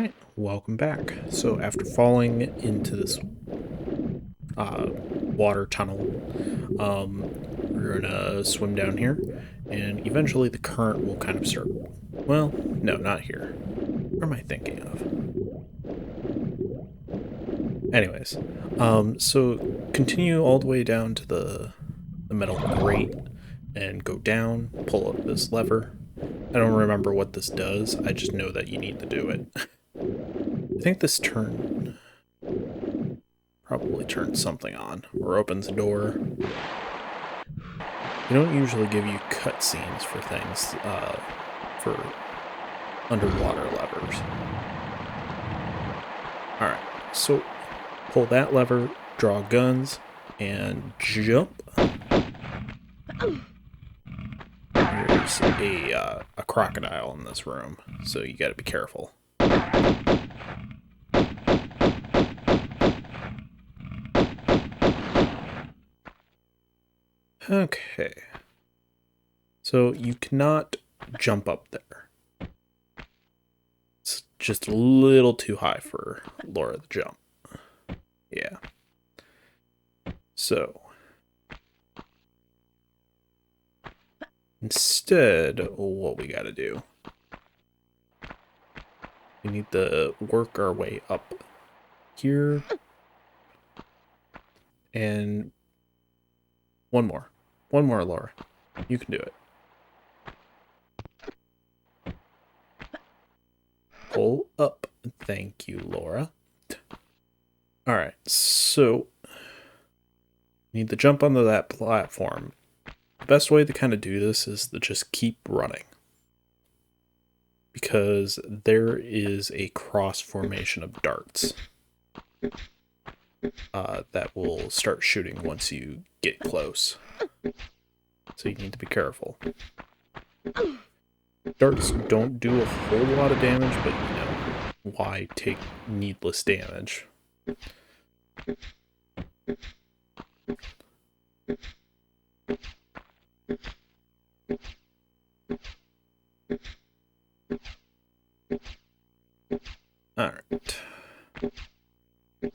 Alright, welcome back. So after falling into this water tunnel, we're gonna swim down here, and eventually the current will kind of start. Well, no, not here. What am I thinking of? Anyways, so continue all the way down to the metal grate and go down, pull up this lever. I don't remember what this does, I just know that you need to do it. I think this probably turns something on or opens a door. They don't usually give you cutscenes for things, for underwater levers. Alright, so pull that lever, draw guns, and jump. There's a crocodile in this room, so you gotta be careful. Okay. So you cannot jump up there. It's just a little too high for Laura to jump. Yeah. So instead, what we gotta do, we need to work our way up here. And one more, Laura. You can do it. Pull up. Thank you, Laura. Alright, so you need to jump onto that platform. The best way to kind of do this is to just keep running, because there is a cross formation of darts that will start shooting once you get close. So you need to be careful. Darts don't do a whole lot of damage, but you know, why take needless damage? Alright.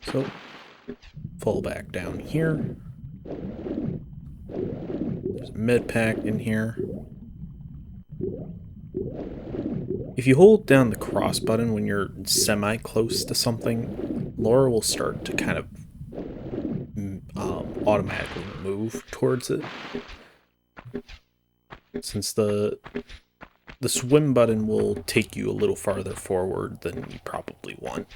So, fall back down here. There's a med pack in here. If you hold down the cross button when you're semi-close to something, Laura will start to kind of automatically move towards it. Since the swim button will take you a little farther forward than you probably want.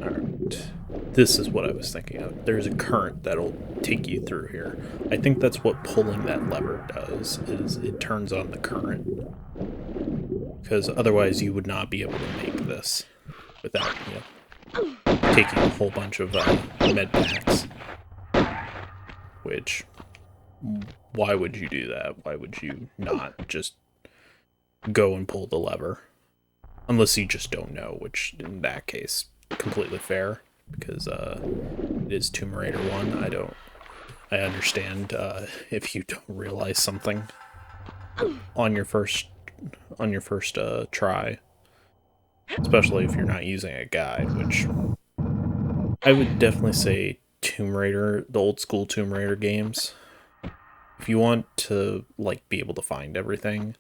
Alright, this is what I was thinking of. There's a current that'll take you through here. I think that's what pulling that lever does, is it turns on the current. Because otherwise you would not be able to make this without, you know, taking a whole bunch of med packs. Which, why would you do that? Why would you not just go and pull the lever? Unless you just don't know, which in that case, completely fair, because it is Tomb Raider 1. I understand if you don't realize something on your first try, especially if you're not using a guide, which I would definitely say Tomb Raider, the old school Tomb Raider games. If you want to like be able to find everything,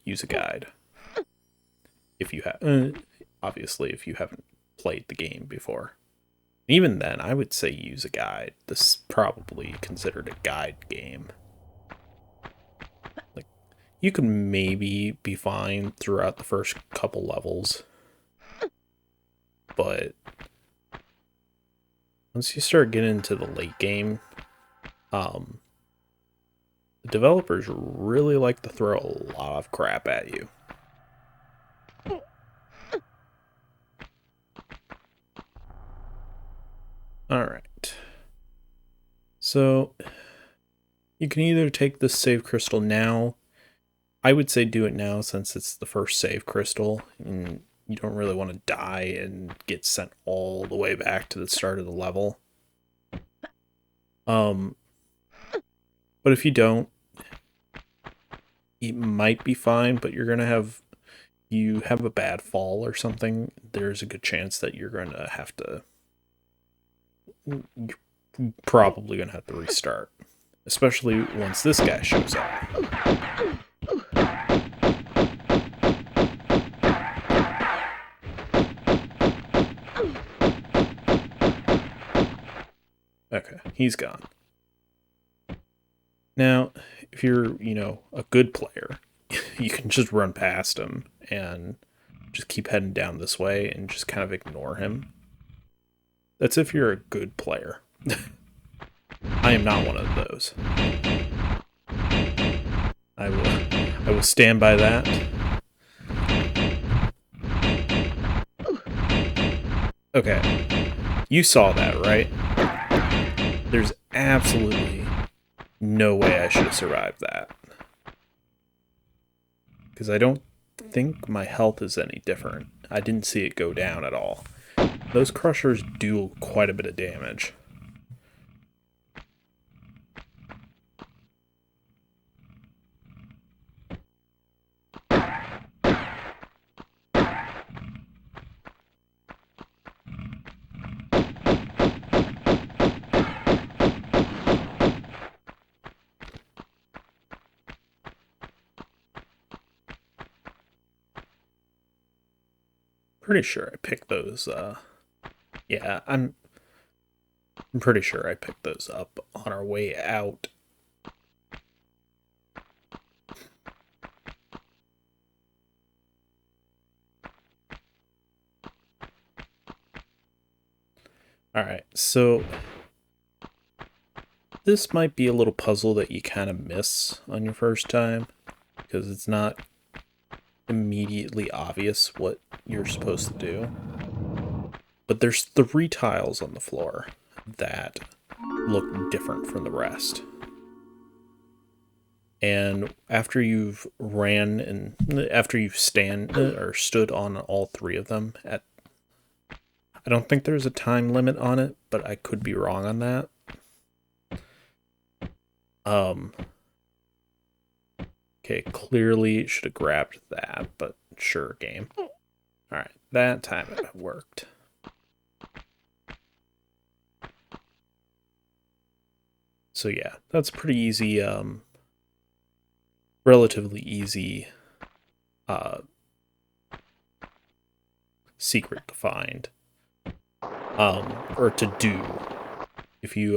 use a guide. If you have, obviously, if you haven't played the game before. Even then, I would say use a guide. This is probably considered a guide game. Like, you can maybe be fine throughout the first couple levels, but once you start getting into the late game, the developers really like to throw a lot of crap at you. Alright. So, you can either take this save crystal now I would say do it now since it's the first save crystal, and you don't really want to die and get sent all the way back to the start of the level. But if you don't, it might be fine, but you have a bad fall or something, there's a good chance that you're probably gonna have to restart. Especially once this guy shows up. Okay, he's gone. Now, if you're, a good player, you can just run past him and just keep heading down this way and just kind of ignore him. That's if you're a good player. I am not one of those. I will stand by that. Okay. You saw that, right? There's absolutely no way I should have survived that. Because I don't think my health is any different. I didn't see it go down at all. Those crushers do quite a bit of damage. Pretty sure I picked those, yeah, I'm pretty sure I picked those up on our way out. Alright, so this might be a little puzzle that you kind of miss on your first time, because it's not immediately obvious what you're supposed to do. But there's 3 tiles on the floor that look different from the rest. And after you've stood on all 3 of them I don't think there's a time limit on it, but I could be wrong on that. Okay, clearly should have grabbed that, but sure, game. Alright, that time it worked. So yeah, that's pretty easy, relatively easy secret to find. Or to do if you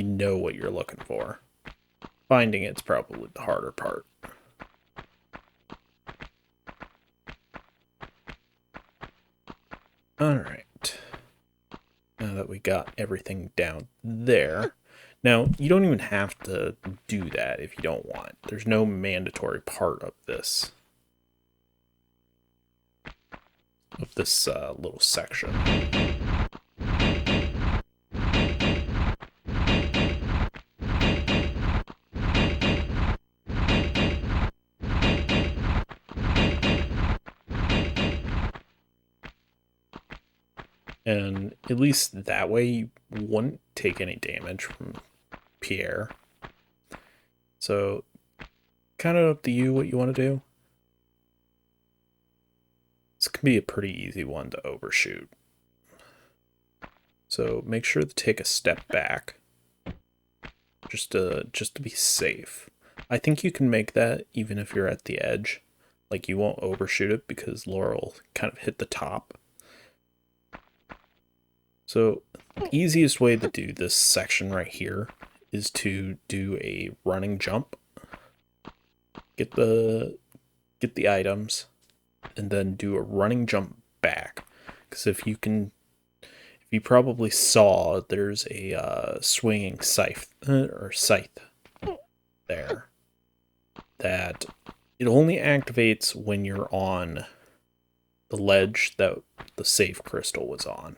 know what you're looking for. Finding it's probably the harder part. Alright. Now that we got everything down there. Now, you don't even have to do that if you don't want. There's no mandatory part of this. Little section. And at least that way you wouldn't take any damage from Pierre. So, kind of up to you what you want to do. This can be a pretty easy one to overshoot. So make sure to take a step back, just to be safe. I think you can make that even if you're at the edge. Like, you won't overshoot it because Laurel kind of hit the top. So the easiest way to do this section right here is to do a running jump. Get the items, and then do a running jump back. Because if you probably saw, there's a swinging scythe there that it only activates when you're on the ledge that the save crystal was on.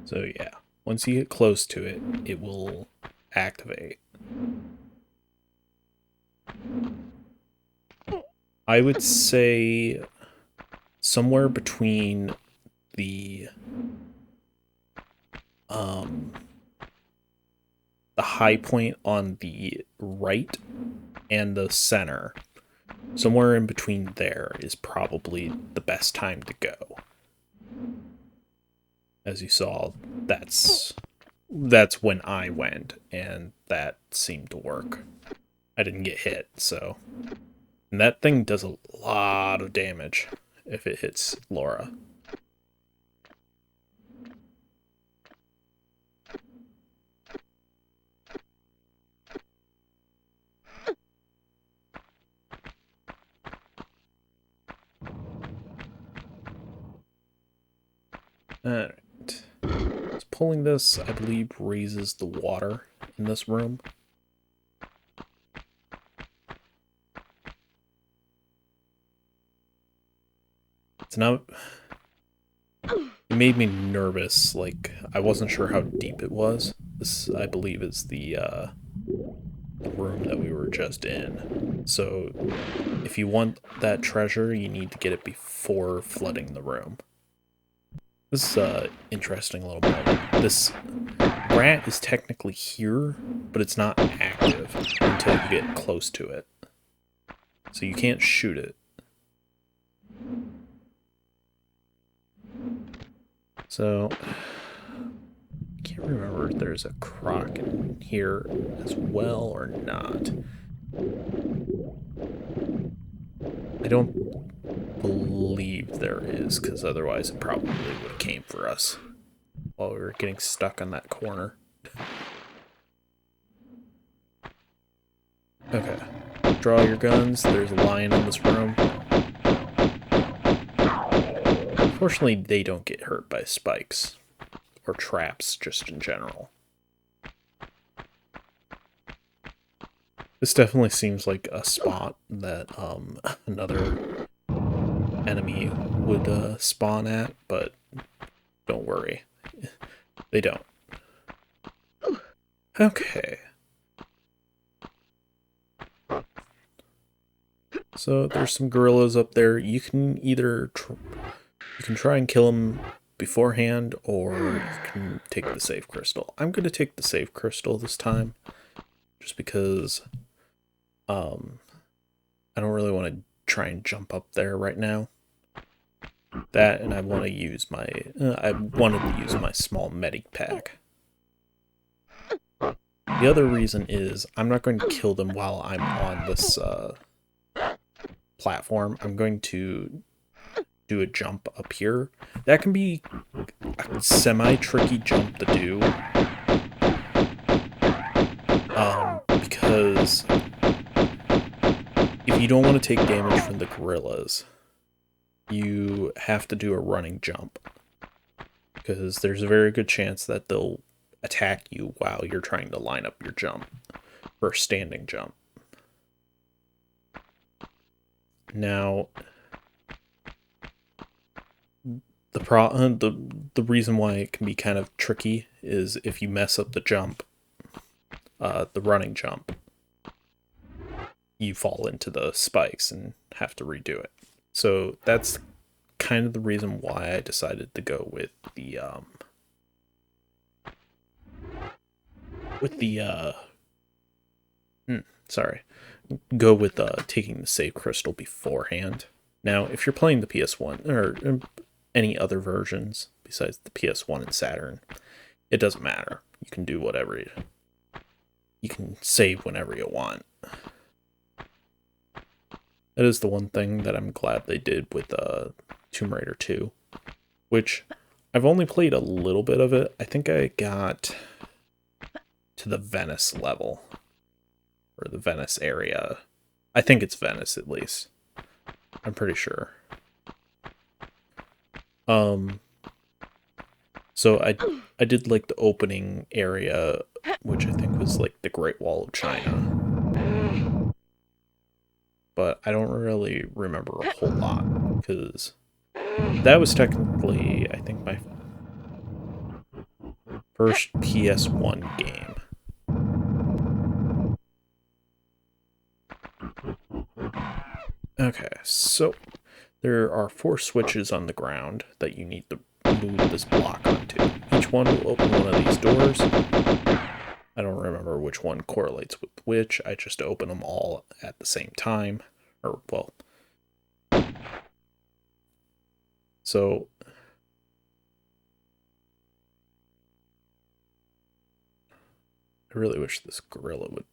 So yeah, once you get close to it, it will activate. I would say somewhere between the the high point on the right and the center. Somewhere in between there is probably the best time to go. As you saw, that's when I went, and that seemed to work. I didn't get hit, so. And that thing does a lot of damage if it hits Laura. Alright. So pulling this, I believe, raises the water in this room. It's not... It made me nervous, like, I wasn't sure how deep it was. This, I believe, is the room that we were just in. So, if you want that treasure, you need to get it before flooding the room. This is an interesting little moment. This rat is technically here, but it's not active until you get close to it. So you can't shoot it. So, I can't remember if there's a croc in here as well or not. I don't believe there is, because otherwise it probably would have came for us while we were getting stuck on that corner. Okay. Draw your guns. There's a lion in this room. Unfortunately, they don't get hurt by spikes or traps just in general. This definitely seems like a spot that another enemy would spawn at, but don't worry. They don't. Okay. So there's some gorillas up there. You can either you can try and kill them beforehand, or you can take the save crystal. I'm going to take the save crystal this time, just because I don't really want to try and jump up there right now. That, and I want to use my I wanted to use my small medic pack. The other reason is I'm not going to kill them while I'm on this platform. I'm going to do a jump up here. That can be a semi-tricky jump to do. Because if you don't want to take damage from the gorillas, you have to do a running jump. Because there's a very good chance that they'll attack you while you're trying to line up your jump for a standing jump. Now, the reason why it can be kind of tricky is if you mess up the jump, the running jump, you fall into the spikes and have to redo it. So that's kind of the reason why I decided to go with the go with taking the save crystal beforehand. Now, if you're playing the PS1 or any other versions besides the PS1 and Saturn, it doesn't matter. You can do whatever you can save whenever you want. That is the one thing that I'm glad they did with Tomb Raider 2, which I've only played a little bit of it. I think I got to the Venice level, or the Venice area. I think it's Venice, at least. I'm pretty sure. So I did like the opening area, which I think was like the Great Wall of China. But I don't really remember a whole lot, because that was technically, I think, First PS1 game. Okay, so there are 4 switches on the ground that you need to move this block onto. Each one will open one of these doors. I don't remember which one correlates with which. I just open them all at the same time. Or, well. So I really wish this gorilla would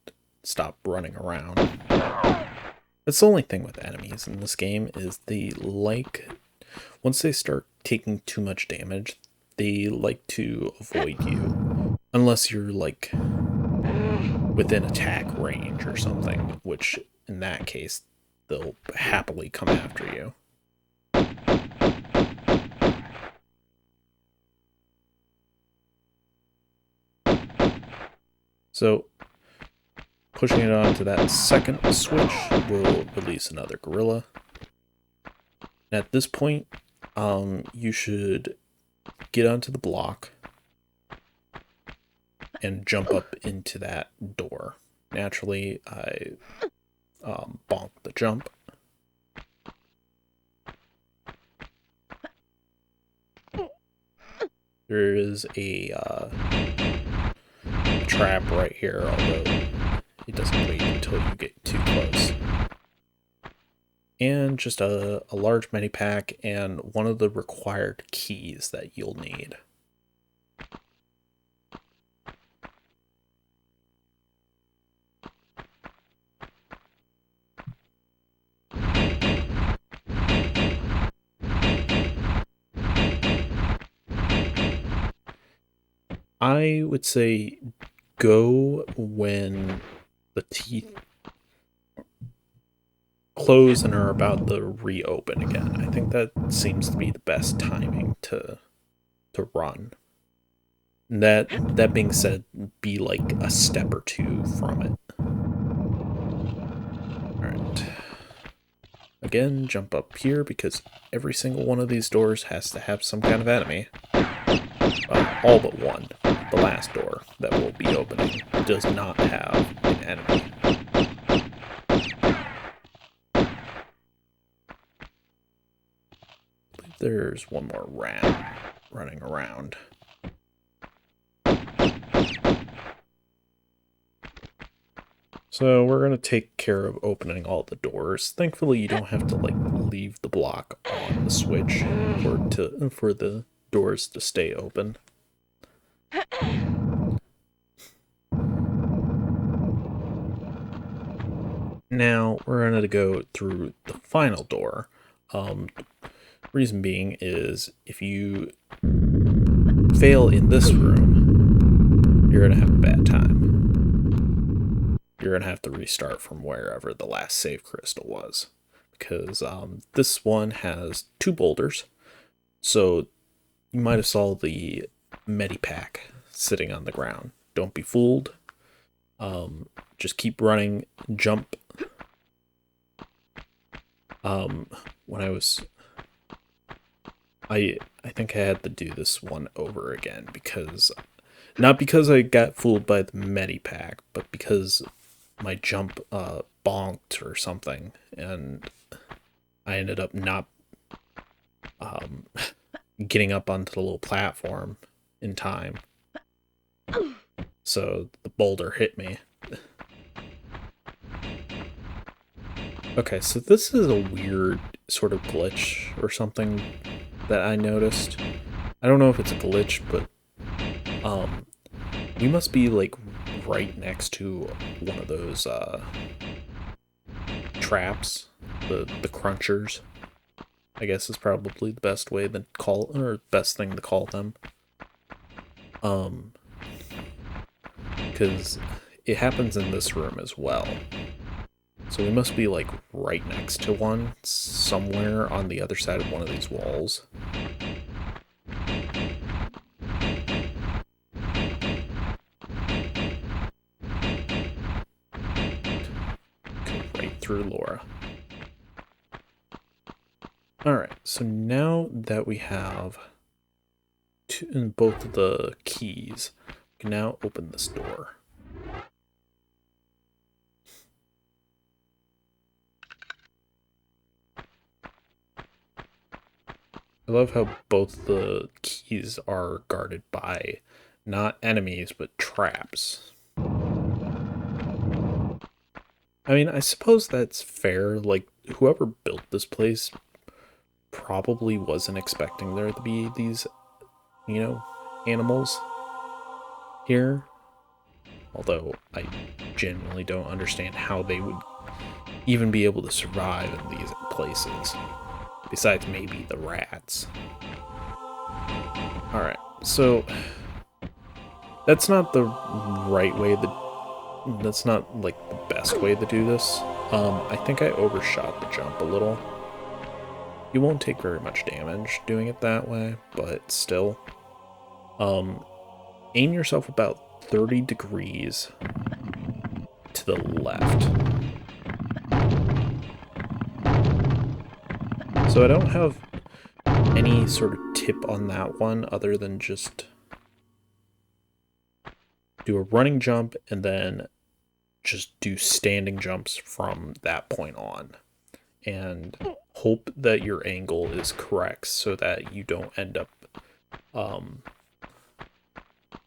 stop running around. That's the only thing with enemies in this game is they like, once they start taking too much damage, they like to avoid you. Unless you're like within attack range or something, which in that case, they'll happily come after you. So, pushing it onto that second switch will release another gorilla. And at this point, you should get onto the block and jump up into that door. Naturally, I bonk the jump. There is a trap right here, although it doesn't wait until you get too close. And just a large medipack and one of the required keys that you'll need. I would say go when the teeth close and are about to reopen again. I think that seems to be the best timing to run. That being said, be like a step or two from it. Alright. Again, jump up here because every single one of these doors has to have some kind of enemy. All but one. The last door that we'll be opening does not have an enemy. I believe there's one more rat running around. So we're going to take care of opening all the doors. Thankfully, you don't have to like leave the block on the switch for the doors to stay open. Now we're going to go through the final door. Reason being is if you fail in this room, you're going to have a bad time. You're going to have to restart from wherever the last save crystal was. Because this one has 2 boulders. So you might have saw the medipack sitting on the ground. Don't be fooled. Just keep running, jump. When I think I had to do this one over again because, not because I got fooled by the medipack, but because my jump bonked or something, and I ended up not getting up onto the little platform in time. So the boulder hit me. Okay, so this is a weird sort of glitch or something that I noticed. I don't know if it's a glitch, but we must be like right next to one of those traps, the crunchers. I guess is probably the best way to call, or best thing to call them. Because it happens in this room as well. So we must be like right next to one, somewhere on the other side of one of these walls. Go right through Laura. Alright, so now that we have both of the keys. You can now open this door. I love how both the keys are guarded by not enemies, but traps. I mean, I suppose that's fair. Like, whoever built this place probably wasn't expecting there to be these, you know, animals here. Although I genuinely don't understand how they would even be able to survive in these places. Besides maybe the rats. Alright, so that's not the right way that's not like the best way to do this. I think I overshot the jump a little. You won't take very much damage doing it that way, but still. Aim yourself about 30 degrees to the left. So I don't have any sort of tip on that one other than just do a running jump and then just do standing jumps from that point on. And hope that your angle is correct so that you don't end up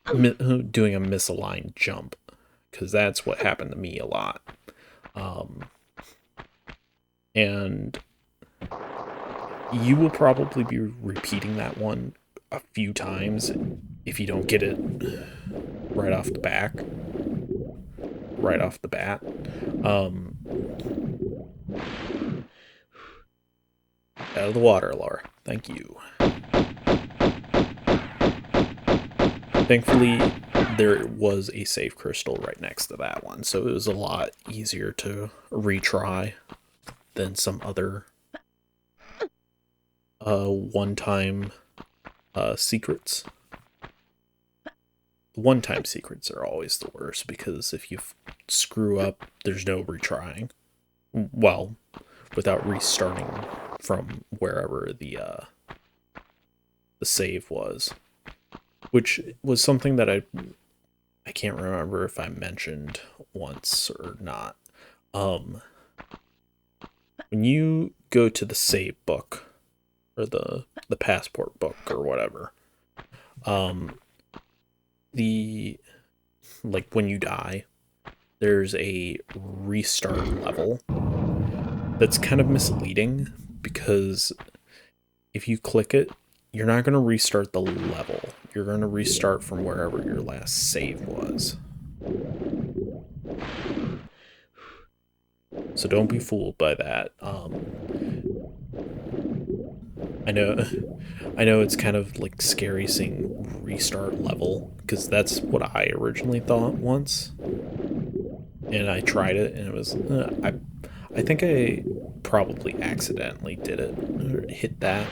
doing a misaligned jump, because that's what happened to me a lot. And you will probably be repeating that one a few times if you don't get it right off the bat. Out of the water, Laura. Thank you. Thankfully, there was a save crystal right next to that one, so it was a lot easier to retry than some other one-time secrets. One-time secrets are always the worst, because if you screw up, there's no retrying. Well, without restarting from wherever the save was. Which was something that I can't remember if I mentioned once or not. When you go to the save book, or the passport book, or whatever, like when you die, there's a restart level that's kind of misleading, because if you click it, you're not going to restart the level. You're going to restart from wherever your last save was. So don't be fooled by that. I know it's kind of like scary saying restart level, because that's what I originally thought once. And I tried it, and it was I think I probably accidentally did it, or hit that,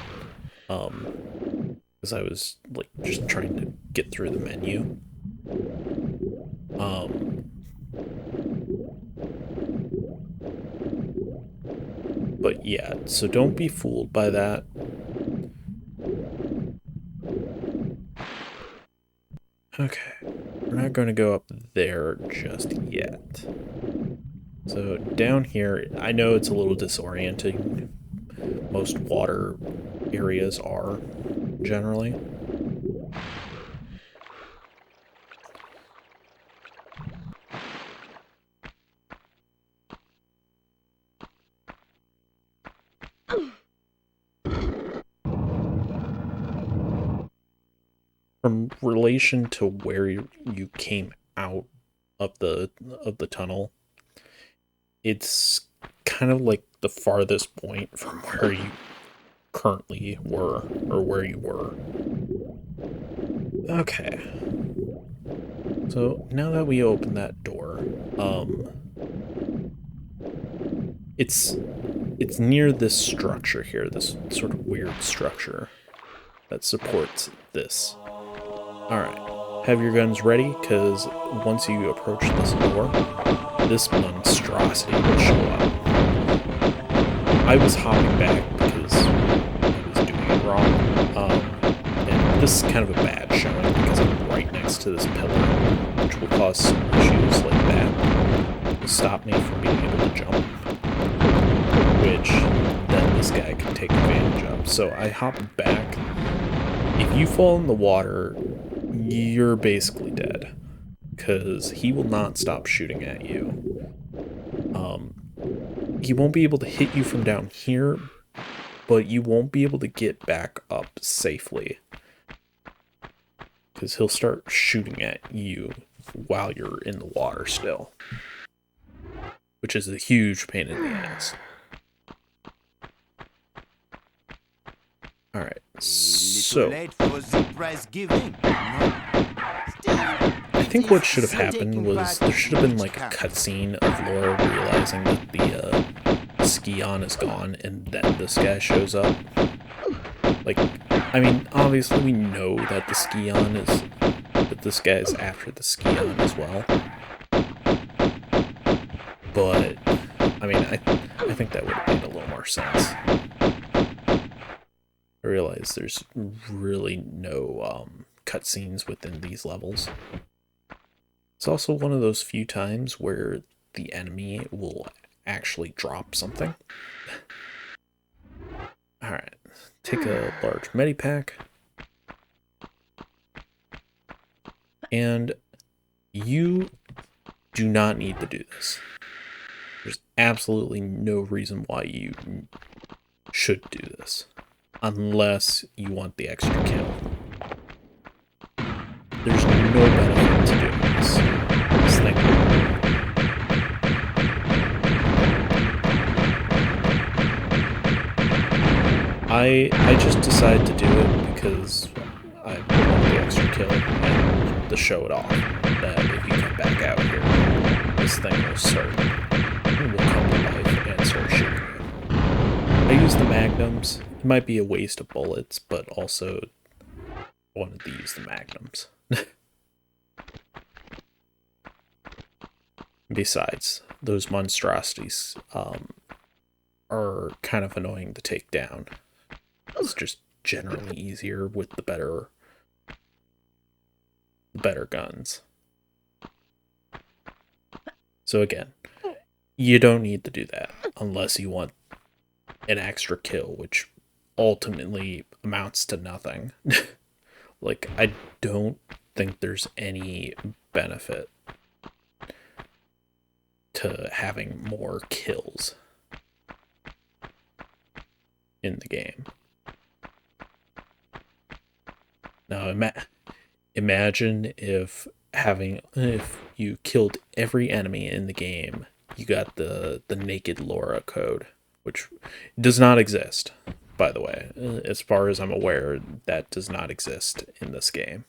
because I was like just trying to get through the menu. But yeah, so don't be fooled by that. Okay, we're not going to go up there just yet. So down here, I know it's a little disorienting. Most water areas are, generally. From relation to where you came out of the tunnel, it's kind of like the farthest point from where you currently were, or where you were. Okay. So now that we open that door, it's near this structure here, this sort of weird structure that supports this. Alright, have your guns ready, because once you approach this door, this monstrosity will show up. I was hopping back because I was doing it wrong, and this is kind of a bad showing because I'm right next to this pillar, which will cause some issues like that. It'll stop me from being able to jump, which then this guy can take advantage of. So I hop back. If you fall in the water, you're basically dead, because he will not stop shooting at you. He won't be able to hit you from down here, but you won't be able to get back up safely, because he'll start shooting at you while you're in the water still, which is a huge pain in the ass. Alright, so I think what should have happened was there should have been like a cutscene of Laura realizing that the Scion is gone, and then this guy shows up. Like, I mean, obviously we know that the Scion is, that this guy is after the Scion as well. But, I mean, I think that would have made a little more sense. I realize there's really no cutscenes within these levels. It's also one of those few times where the enemy will actually drop something. Alright, take a large medipack. And you do not need to do this. There's absolutely no reason why you should do this, unless you want the extra kill. There's no benefit to doing this thing. I just decided to do it because I want the extra kill and to show it off that if you come back out here, this thing will come to life and start shooting you. I use the magnums. It might be a waste of bullets, but also I wanted to use the magnums. Besides, those monstrosities are kind of annoying to take down. It's just generally easier with the better guns. So again, you don't need to do that unless you want an extra kill, which ultimately amounts to nothing. Like, I don't think there's any benefit to having more kills in the game. Now, imagine if you killed every enemy in the game, you got the naked Laura code, which does not exist, by the way. As far as I'm aware, that does not exist in this game.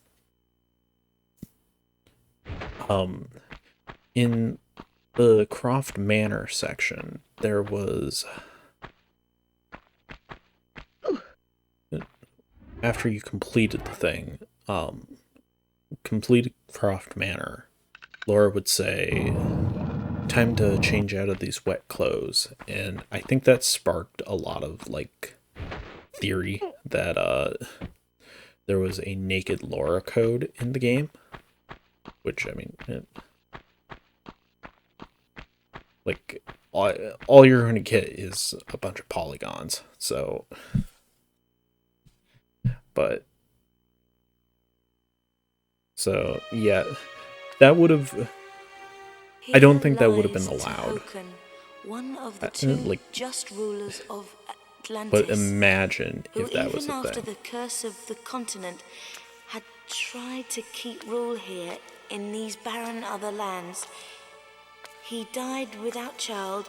In the Croft Manor section, there was... After you completed the thing, completed Croft Manor, Laura would say, time to change out of these wet clothes. And I think that sparked a lot of, like, theory that there was a naked Laura code in the game. Which, I mean, like, all you're going to get is a bunch of polygons, so... But, so, yeah, that would have, I don't think that would have been allowed. One of the two like, just rulers of Atlantis, but imagine if that was a thing. Even after the curse of the continent had tried to keep rule here in these barren other lands, he died without child,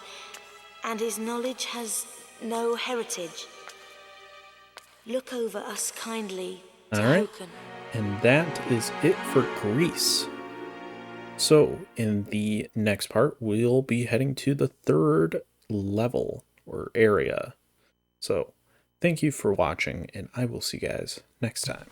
and his knowledge has no heritage. Look over us kindly, Alright, and that is it for Greece. So, in the next part, we'll be heading to the 3rd level, or area. So, thank you for watching, and I will see you guys next time.